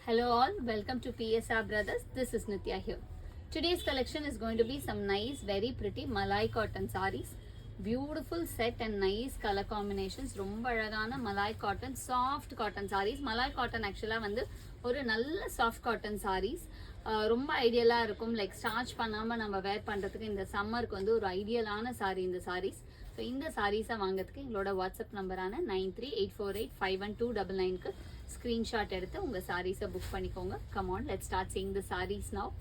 Hello all, welcome to PSR Brothers. This is Nitya here. Today's collection is going to be some nice, very pretty Malai cotton sarees. Beautiful set and nice color combinations. ரொம்ப அழகான malai cotton soft cotton sarees. Malai cotton ஆக்சுவலாக வந்து ஒரு நல்ல soft cotton sarees. ரொம்ப ஐடியலாக இருக்கும். Like starch பண்ணாமல் நம்ம வேர் பண்ணுறதுக்கு இந்த சம்மருக்கு வந்து ஒரு ஐடியலான saree இந்த sarees. ஸோ இந்த சாரீஸை வாங்கிறதுக்கு எங்களோட வாட்ஸ்அப் நம்பரான 9384851299க்கு ஸ்க்ரீன்ஷாட் எடுத்து உங்கள் சாரீஸை புக் பண்ணிக்கோங்க. Come on, let's start seeing the sarees now.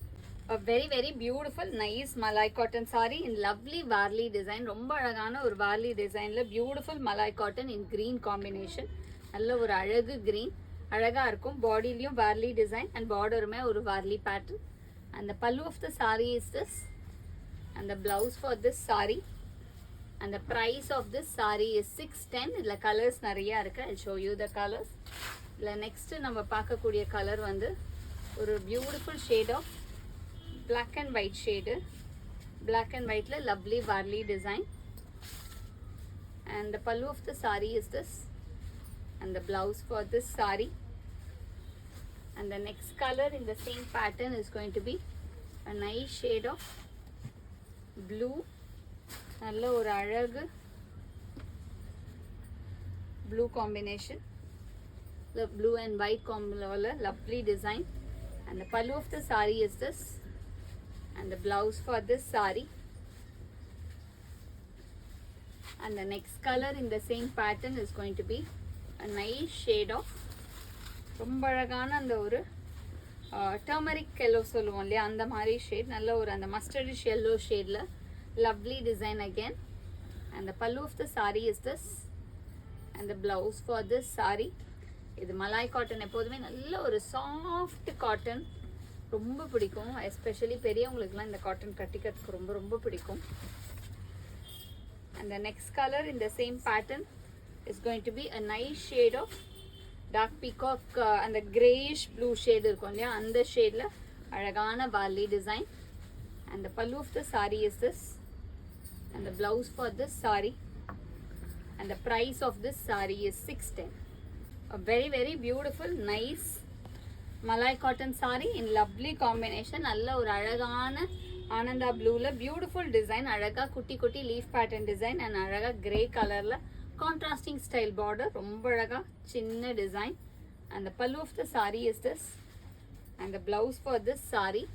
A very very beautiful nice malai cotton saree in lovely varli design. ரொம்ப அழகான ஒரு varli designல beautiful malai cotton in green combination. நல்ல ஒரு அழகு green அழகா இருக்கும். பாடியிலயும் varli design and borderமே ஒரு varli pattern. And the pallu of the saree is this. And the blouse for this saree. And the price of this saree is 610. இதுல colors நிறைய இருக்கு. I'll show you the colors. இதுல next நம்ம பார்க்கக்கூடிய color வந்து ஒரு beautiful shade of black and white shade. Black and white la lovely varli design. And the pallu of the saree is this. And the blouse for this saree. And the next color in the same pattern is going to be a nice shade of blue. நல்ல ஒரு அழகு blue combination. The blue and white combination, lovely design. And the pallu of the saree is this. And the blouse for this saree. And the next color in the same pattern is going to be a nice shade of ரொம்ப அழகான அந்த ஒரு turmeric yellow சொல்லுவோம் இல்லையா, அந்த மாதிரி shade. நல்ல ஒரு அந்த மஸ்டர்டிஷ் எல்லோ ஷேடில் lovely design again. And the pallu of the saree is this. And the blouse for this saree. இது மலாய் காட்டன் எப்போதுமே நல்ல ஒரு சாஃப்ட் காட்டன் ரொம்ப பிடிக்கும். எஸ்பெஷலி பெரியவங்களுக்குலாம் இந்த காட்டன் கட்டிக்கிறதுக்கு ரொம்ப ரொம்ப பிடிக்கும். And the next color in the same pattern is going to be a nice shade of dark peacock and the grayish blue shade இருக்கும் இல்லையா, அந்த ஷேடில் அழகான வாலி design. And the pallu of the saree is this. And the blouse for this saree. And the price of this saree is 610. A very very beautiful nice malai cotton saree in lovely combination. நல்ல ஒரு அழகான Ananda ப்ளூல beautiful design. அழகா குட்டி குட்டி leaf pattern design and அழகா grey கலர்ல contrasting style border. ரொம்ப அழகா சின்ன design. And the pallu of the saree is this. And the blouse for this saree.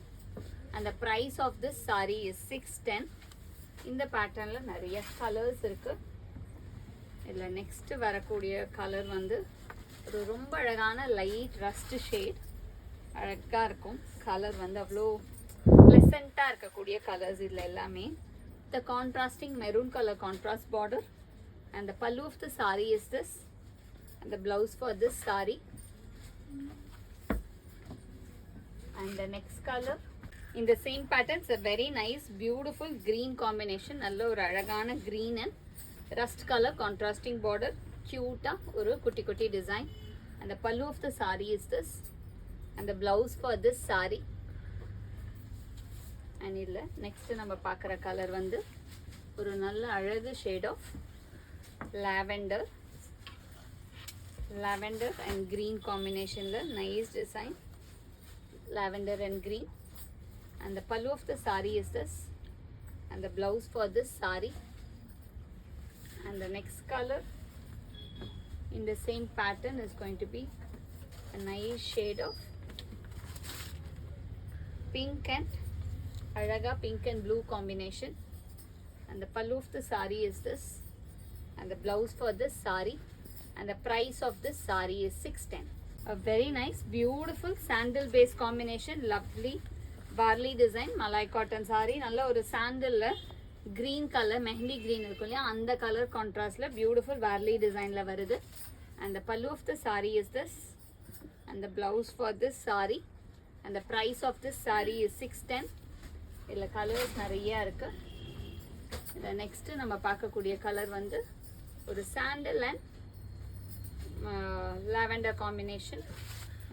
And the price of this saree is 610. இந்த பேட்டர்ன்ல நிறைய கலர்ஸ் இருக்கு. இதுல நெக்ஸ்ட் வரக்கூடிய கலர் வந்து ஒரு ரொம்ப அழகான லைட் ரஸ்ட் ஷேட். அழகா இருக்கும் கலர் வந்து, அவ்வளோ ப்ளசண்டா இருக்கக்கூடிய கலர்ஸ் இதுல எல்லாமே. The contrasting maroon color contrast border. And the pallu of the saree is this. And the blouse for this saree. And the next color in the same pattern is a very nice beautiful green combination. நல்ல ஒரு அழகான green and rust color contrasting border. Cute ஒரு குட்டி குட்டி design. And the pallu of the saree is this. And the blouse for this saree. And இதுல next நம்ம பார்க்குற colour வந்து ஒரு நல்ல அழகு shade of lavender. Lavender and green combinationல nice design. Lavender and green. And the pallu of the saree is this. And the blouse for this saree. And the next color in the same pattern is going to be a nice shade of pink and alaga pink and blue combination. And the pallu of the saree is this. And the blouse for this saree. And the price of this saree is 610. A very nice beautiful sandal base combination. Lovely varli design malai cotton saree. நல்ல ஒரு சாண்டல்ல green color mehndi green இருக்கும் இல்லையா, அந்த colour கான்ட்ராஸ்ட்ல beautiful varli designல வருது. And the pallu of the saree is this. And the blouse for this saree. And the price of this saree is 610. இதுல colours நிறைய இருக்கு. இதுல நெக்ஸ்ட் நம்ம பார்க்கக்கூடிய கலர் வந்து ஒரு சாண்டல் அண்ட் lavender combination.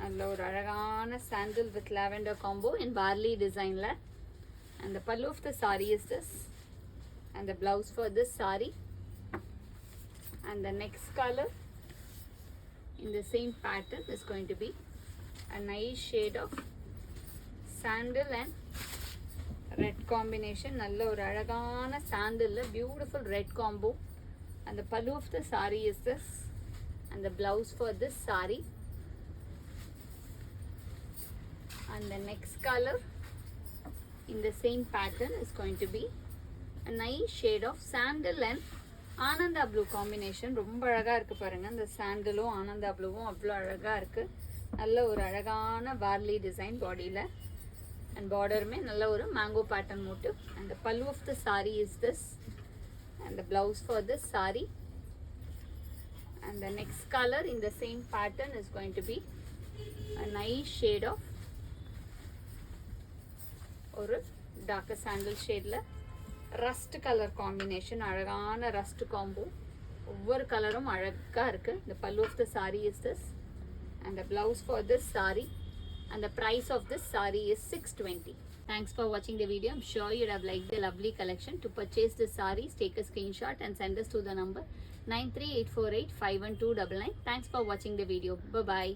நல்ல ஒரு அழகான sandal with lavender combo in varli designல. And the pallu of the saree is this. And the blouse for this saree. And the next color in the same pattern is going to be a nice shade of sandal and red combination. நல்ல ஒரு அழகான sandal, beautiful red combo. And the pallu of the saree is this, and the blouse for this saree. And the next color in the same pattern is going to be a nice shade of sandal and Ananda blue combination. ரொம்ப அழகாக இருக்குது பாருங்கள். இந்த சாண்டலும் ஆனந்தா ப்ளூவும் அவ்வளோ அழகாக இருக்குது. நல்ல ஒரு அழகான வார்லி டிசைன் பாடியில், அண்ட் பார்டருமே நல்ல ஒரு mango pattern motif. And the pallu of the sari is this, and the blouse for this sari. And the next colour in the same pattern is going to be a nice shade of ஒரு darker sandal ஷேடில் rust colour combination. அழகான rust combo, ஒவ்வொரு கலரும் அழகாக இருக்குது. இந்த pallu of the sari is this, and the blouse for this sari, and the price of this saree is 620. Thanks for watching the video. I'm sure you'd have liked the lovely collection. To purchase the sarees, take a screenshot and send us to the number 93848 51299. Thanks for watching the video. Bye bye.